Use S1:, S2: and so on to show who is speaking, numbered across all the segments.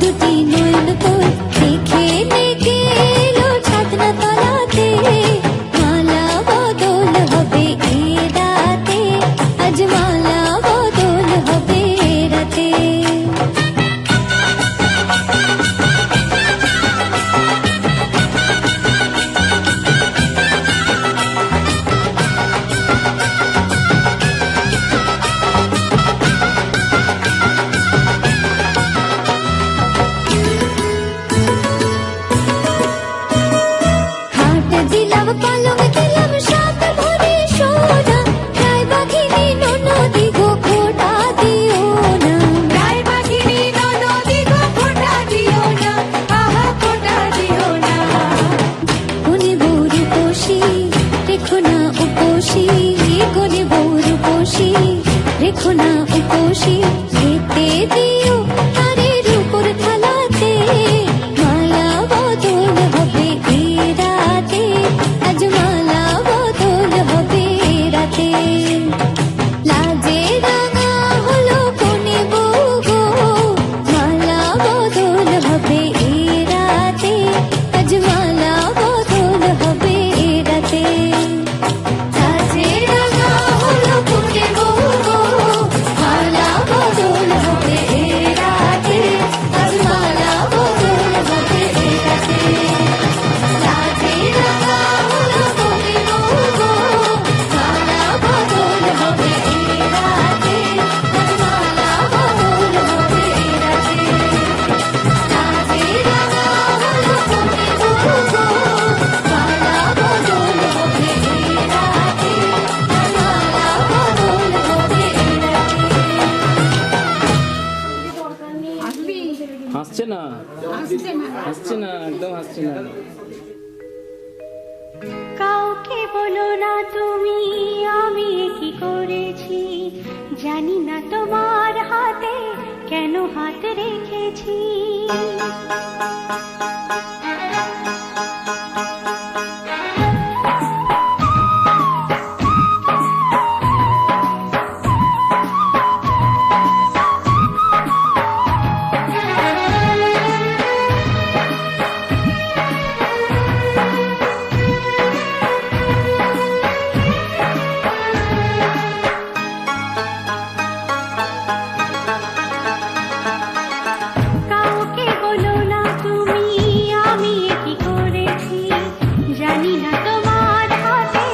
S1: দুটি নয়ন তোর দেখে নেকে এলো ছাদনা তলাতে, মালা বদল হবে এ রাতে, আজ মালা বদল হবে এ রাতে। দিলাম পালং দিলাম সাত ভরি সোনা, রায় বাঘিনী ননদি গো খোটা দিও না, রায় বাঘিনী ননদি গো খোটা দিও না, আহা খোটা দিও না। কোনে বউ রূপসী রেখো না উপসী, কোনে বউ রূপসী রেখো না উপসী, খেতে দিও তারের উপর থালাতে, মালা বদল হবে এ রাতে, আজ মালা বদল হবে এ রাতে। লাজে রাঙা হলো কোনে বউ গো, মালা বদল হবে এ রাতে, আজ মালা বদল হবে এ রাতে। লাজে রাঙা হলো কোনে বউ গো, মালা বদল হবে এ রাতে, আজ মালা বদল হবে এ রাতে। লাজে রাঙা হলো কোনে বউ গো, মালা বদল হবে এ রাতে, আজ মালা বদল হবে এ রাতে। লাজে রাঙা হলো কোনে বউ গো, মালা বদল হবে এ রাতে, আজ মালা বদল হবে এ রাতে।
S2: হাসছে না, হাসছে না, একদম হাসছে না।
S1: কাউকে বলো না তুমি আমি কি করেছি, জানি না তোমার হাতে কেন হাত রেখেছি। কাউকে বলো না তুমি আমি কি করেছি, জানি না তোমার হাতে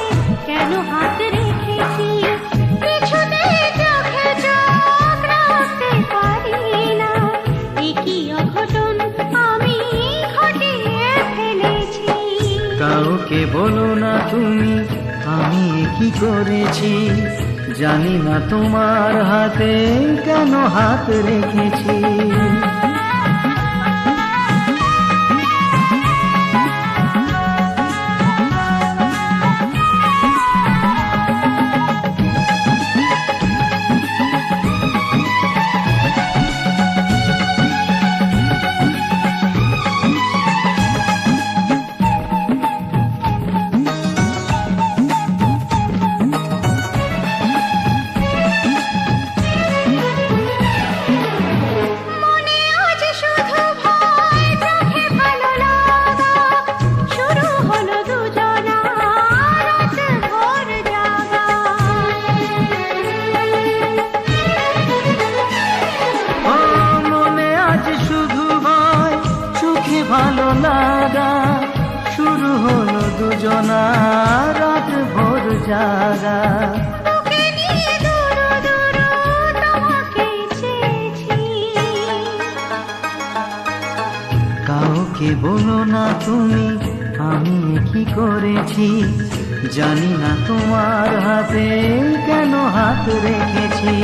S1: কেন হাত রেখেছি। কিছুতে চোখে চোখ রাখতে পারি না, একই অঘটন আমি ঘটিয়ে ফেলেছি।
S3: কাউকে বলো না তুমি আমি কি করেছি, জানি না তোমার হাতে কেন হাত রেখেছি।
S1: মনে আজ শুধু ভয়, চোখে ভালো লাগা, শুরু হলো দুজনা রাত ভোর জাগা।
S3: ও মনে আজ শুধু ভয়, চোখে ভালো লাগা, শুরু হলো দুজনা রাত ভোর জাগা।
S1: তোকে নিয়ে দূর দূর তোমাকে চেয়েছি।
S3: কাউকে বলো না তুমি আমি কি করেছি, জানি না তোমার হাতে কেন হাত রেখেছি।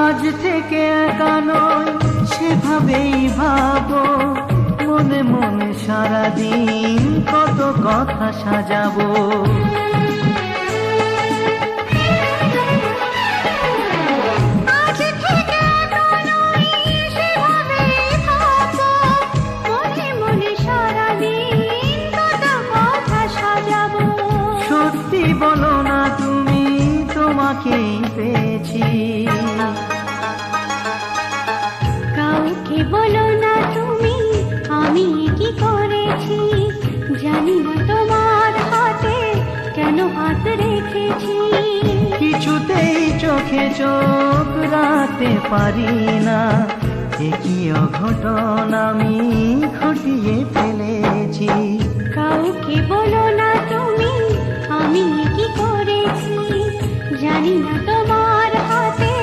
S3: আজ থেকে একা নয় সেভাবেই ভাবো, মনে মনে সারাদিন কত কথা সাজাবো।
S1: আজ থেকে নয় সেভাবে থাকবো, মনে মনে সারাদিন কত কথা সাজাবো।
S3: সত্যি বলো না তুমি তোমাকেই পেয়েছি,
S1: কাউকে বলো না তুমি আমি কি করেছি, জানি না তোমার হাতে কেন হাত রেখেছি।
S3: কিছুতেই চোখে চোখ রাখতে পারি না, একই অঘটন আমি ঘটিয়ে ফেলেছি।
S1: কাউকে বলো না তুমি আমি কি করেছি, জানি না তোমার হাতে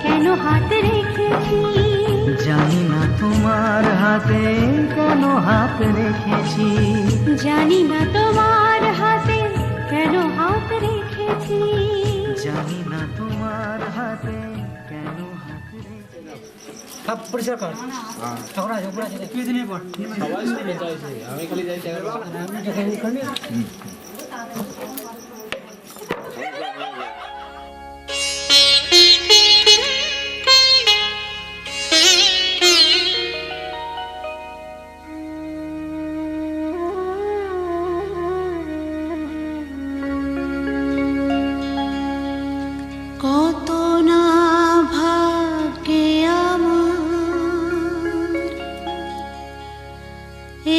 S1: কেন হাত রেখেছি।
S3: জানি না তোমার হাতে কেন হাত রেখেছি,
S1: জানি না তোমার হাতে কেন হাত রেখেছি।
S3: জানি না তোমার হাতে কেন হাত রেখেছি।
S4: সব পরিষ্কার কর ঝগড়া ঝগড়া তুই দিনের পর
S2: সবাই শুনতে চাইছে, আমি খালি যাই
S4: আমি যখন ওখানে
S1: কত না ভাগ্যে আমার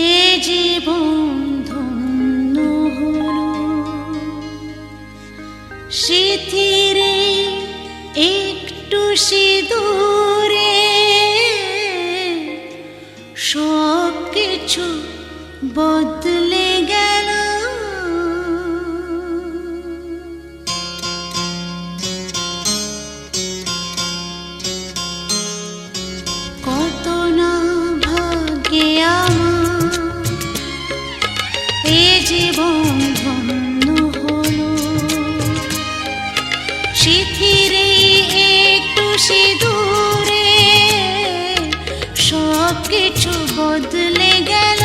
S1: এ জীবন ধন্য হলো, স্মৃতিরে একটু সিঁদুরে সব কিছু বদলে গেল। কত না ভাগ্যে আমার এ জীবন ধন্য হলো, স্মৃতিরে একটু সিঁদুরে সব কিছু বদলে গেল।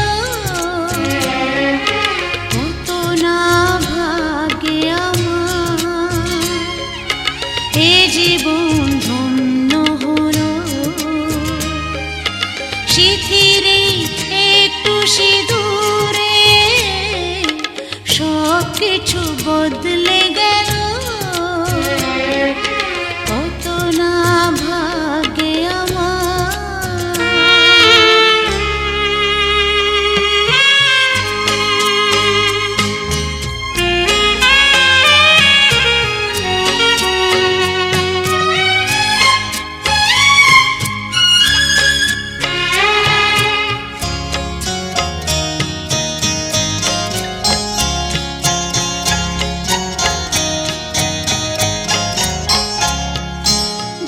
S1: কত না ভাগ্যে আমার এ জীবন ধন্য হলো, স্মৃতিরে একটু সিঁদুরে সব কিছু বদলে গেল। কত না ভাগ্যে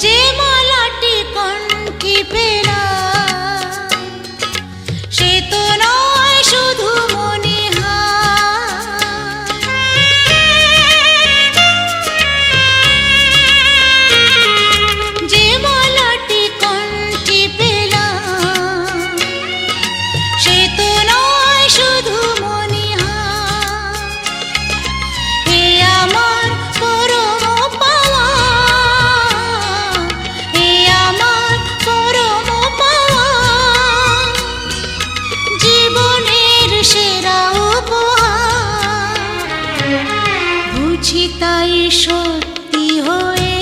S1: যে মালাটি কণ্ঠে পেলাম সে তো নয় শুধু মনে হয়, যে মালাটি কণ্ঠে পেলাম সে তো নয় শুধু মনে হয়। এ আমার পরম পাওয়া, এ আমার পরম পাওয়া, জীবনের সেরা উপহার। বুঝি তাই সত্যি হয়ে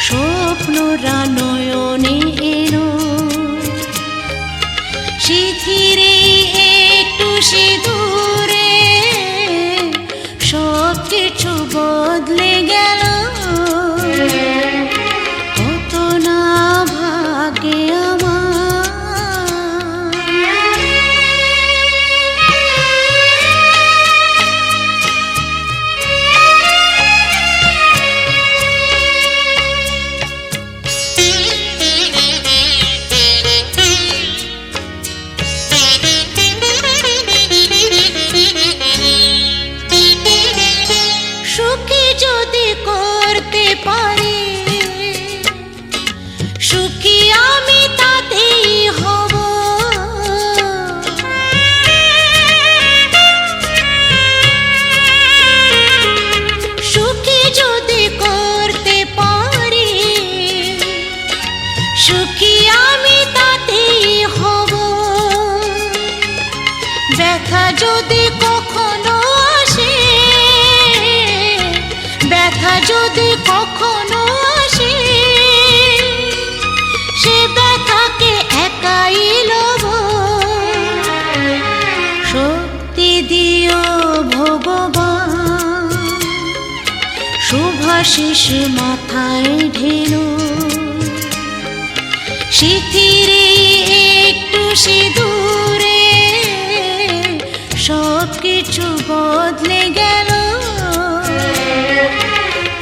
S1: স্বপ্নরা নয়নে এলো, স্মৃতিরে একটু সিঁদুরে সব কিছু বদলে গেল। কত না ভাগ্যে আমার। যদি কখনো আসে, ব্যথা যদি কখনো আসে, সে ব্যথাকে একাই লব। শক্তি দিও ভগবান, শুভাশিস মাথায় ঢেলো। শিথিরে একটু সিঁদুরে সব কিছু বদলে গেল।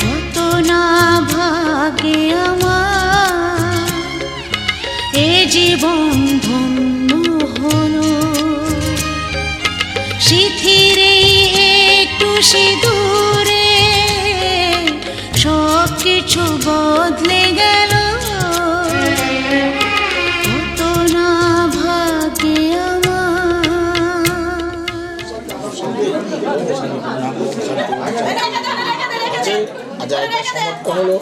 S1: কত না ভাগে আমার এ জীবন ধন্য হলো। শিথিরে একটু সিঁদুরে সব কিছু বদলে গেল। কত না ভাগে
S5: আচ্ছা, এটা সমাপ্ত হলো।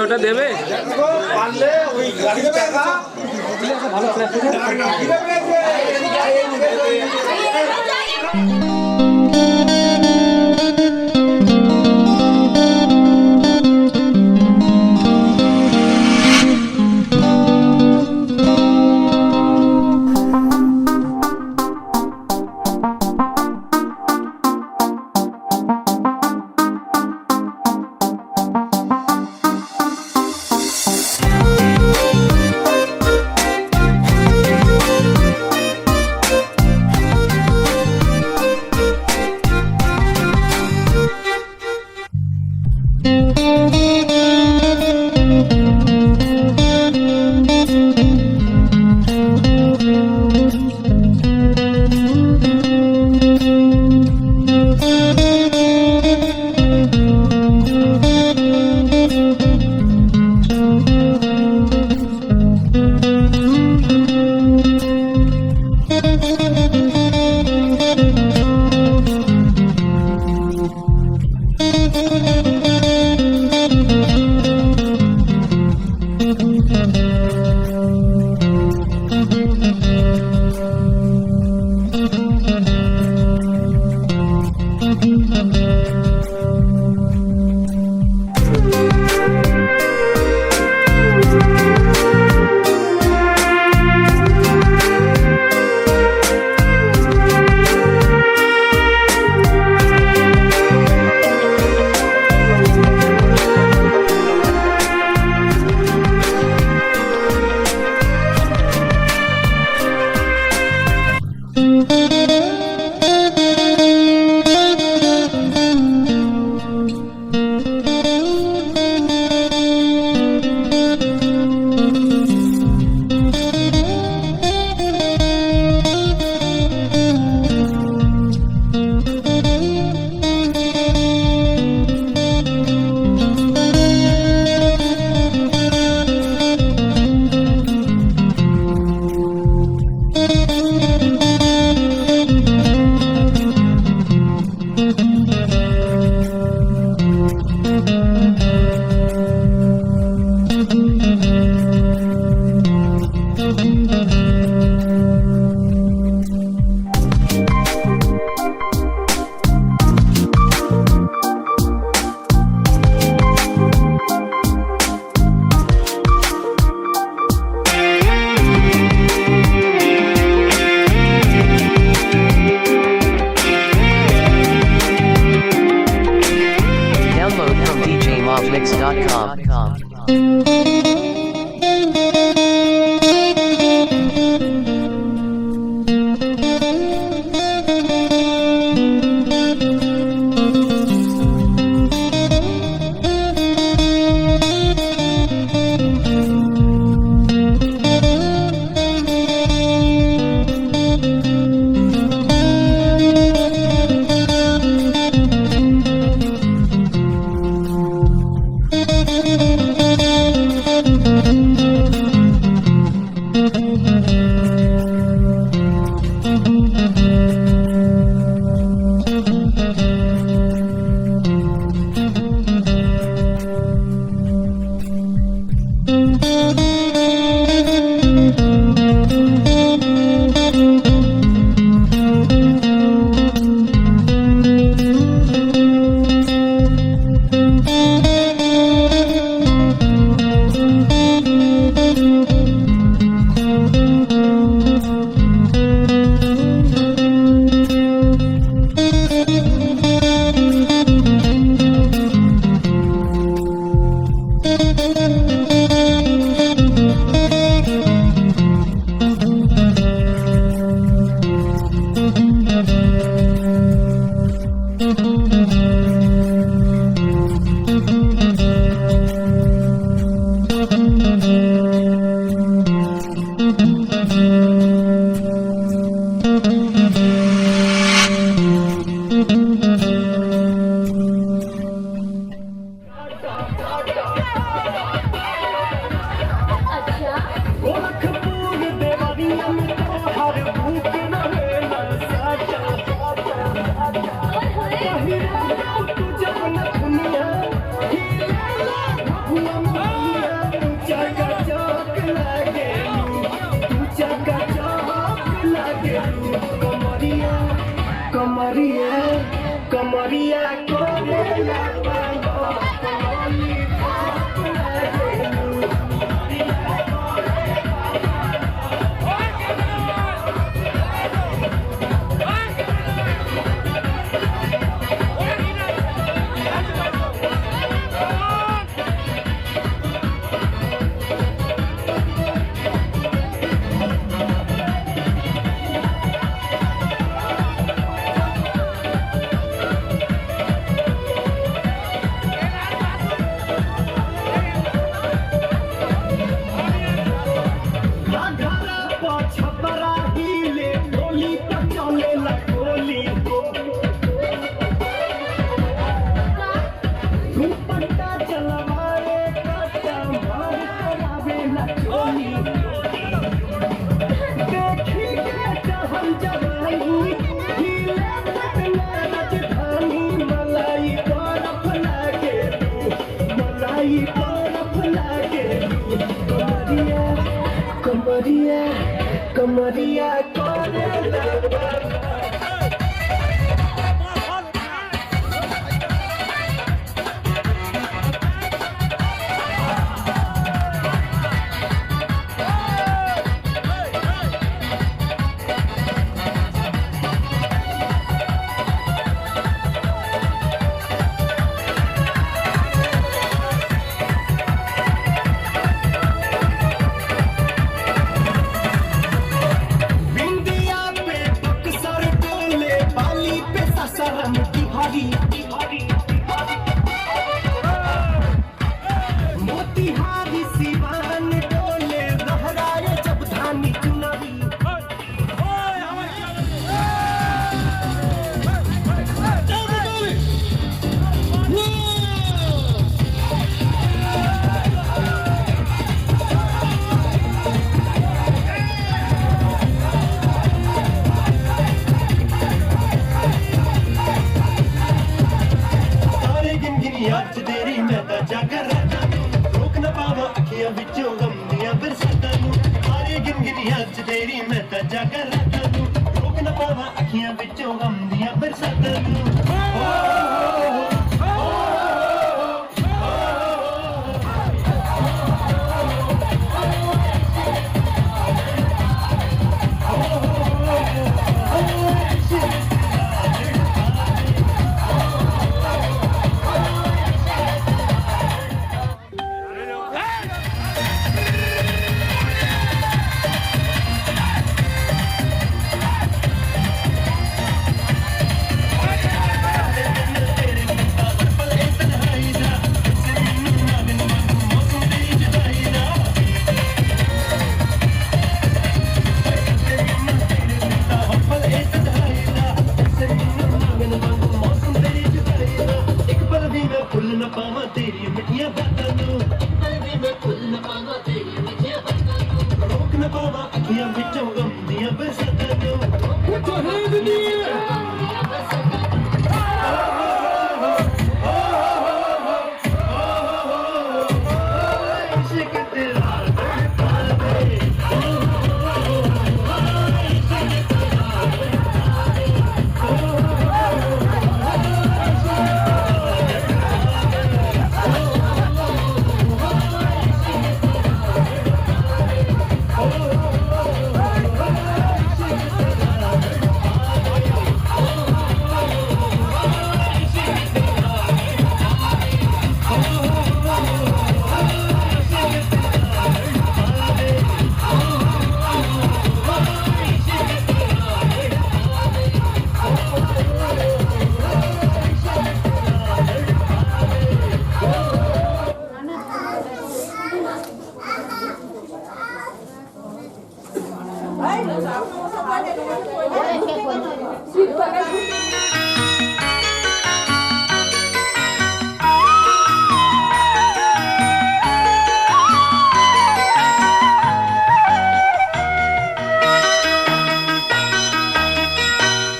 S2: ওটা দেবে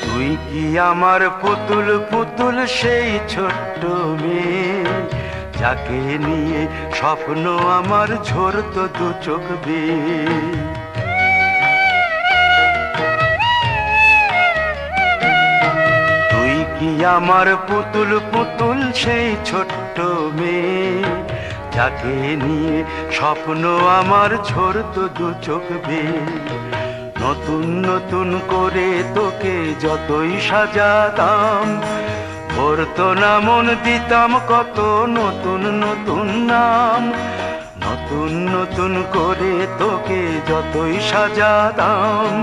S6: তুই কি আমার পুতুল পুতুল সেই ছোট্ট মেয়ে যাকে নিয়ে স্বপ্ন আমার ঝরতো দু চোখ বেয়ে। তুই কি আমার পুতুল পুতুল সেই ছোট্ট মেয়ে যাকে নিয়ে স্বপ্ন আমার ঝরতো দু চোখ বেয়ে। নতুন নতুন করে তোকে যতই সাজাতাম ভরতো না মন, দিতাম কত নতুন নতুন নাম। নতুন নতুন করে তোকে যতই সাজাতাম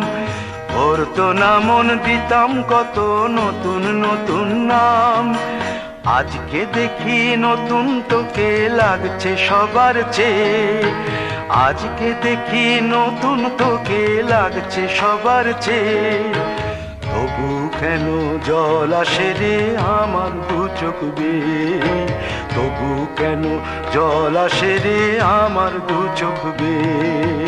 S6: ভরতো না মন, দিতাম কত নতুন নতুন নাম। আজকে দেখি নতুন তোকে লাগছে সবার চেয়ে, আজকে দেখি নতুন তোকে লাগছে সবার চেয়ে। তবু কেন জল আসে রে আমার দু চোখ বেয়ে, তবু কেন জল আসে রে আমার দু চোখ বেয়ে।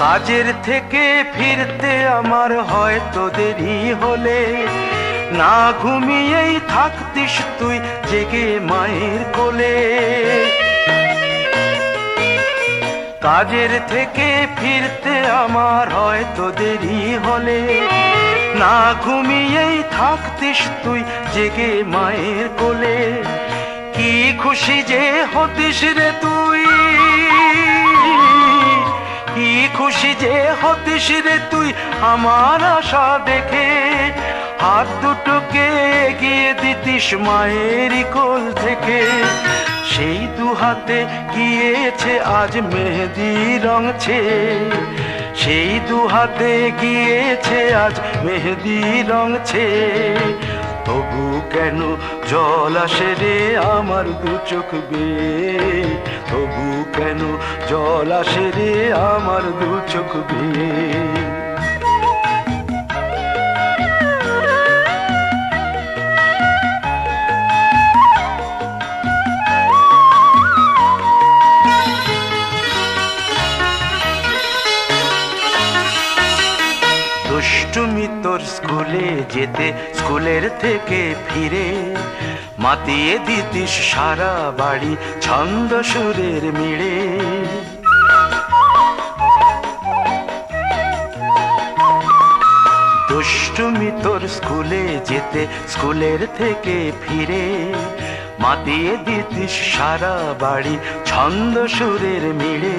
S6: কাজের থেকে ফিরতে আমার হয়তো দেরি হলে, না ঘুমিয়েই থাকতিস তুই জেগে মায়ের কোলে। কাজের থেকে ফিরতে আমার হয়তো দেরি হলে, না ঘুমিয়েই থাকতিস তুই জেগে মায়ের কোলে। কি খুশি যে হতিস রে তুই, কি খুশি যে হতিস রে তুই আমার আশা দেখে। হাত দুটোকে এগিয়ে দিতিস মায়েরই কোল থেকে, সেই দু হাতে গিয়েছে আজ মেহেদি রং ছেয়ে। সেই দু হাতে গিয়েছে আজ মেহেদি রং ছেয়ে। তবু কেন জল আসে রে আমার দু চোখ বেয়ে, তবু কেন জল আসে রে আমার দু চোখ বেয়ে। দুষ্টুমি তোর স্কুলে যেতে, স্কুলের থেকে ফিরে মাতিয়ে দিতিস সারা বাড়ি ছন্দ সুরের মিড়ে। দুষ্টুমি তোর স্কুলে যেতে, স্কুলের থেকে ফিরে মাতিয়ে দিতিস সারা বাড়ি ছন্দ সুরের মিড়ে।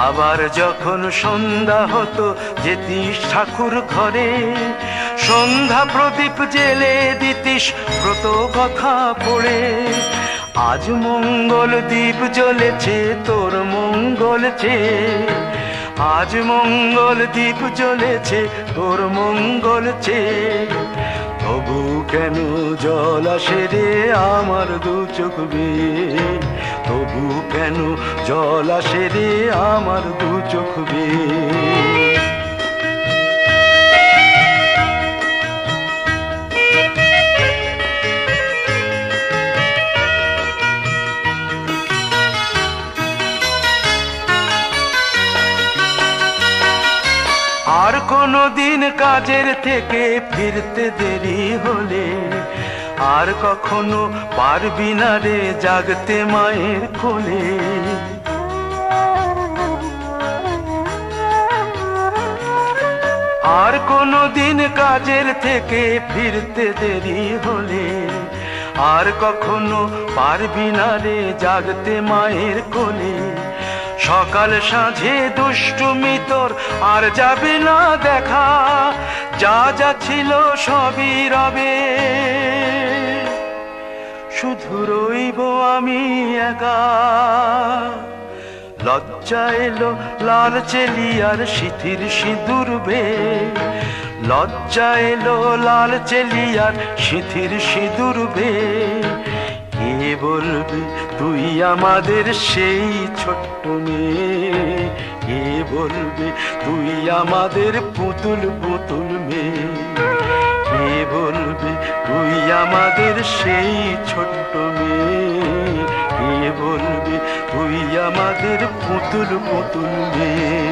S6: আবার যখন সন্ধ্যা হতো যেতিস ঠাকুর ঘরে, সন্ধ্যা প্রদীপ জেলে দিতিস ব্রত কথা পড়ে। আজ মঙ্গল দ্বীপ জ্বলেছে তোর মঙ্গল চেয়ে, আজ মঙ্গল দ্বীপ জ্বলেছে তোর মঙ্গল চেয়ে। তবু কেন জল আসে রে আমার দু চোখ বেয়ে, তবু কেন জল আসে রে আমার দু চোখ বেয়ে। আর কোনো দিন কাজের থেকে ফিরতে দেরি হলে আর কখনো পারবি না রে জাগতে মায়ের কোলে। আর কোনো দিন কাজের থেকে ফিরতে দেরি হলে আর কখনো পারবি না রে জাগতে মায়ের কোলে। সকাল সাঁঝে দুষ্টুমি তোর আর যাবে না দেখা, যা যা ছিল সবই রবে, শুধু রইব আমি একা। লজ্জা এলো লাল চেলিয়ার সিথির সিঁদুর বে, লজ্জা এলো লাল চেলিয়ার সিথির সিঁদুর বে। কে বলবে তুই আমাদের সেই ছোট্ট মেয়ে, কে বলবে তুই আমাদের পুতুল পুতুল মেয়ে, কে বলবে তুই আমাদের সেই ছোট্ট মেয়ে, কে বলবে তুই আমাদের পুতুল পুতুল মেয়ে।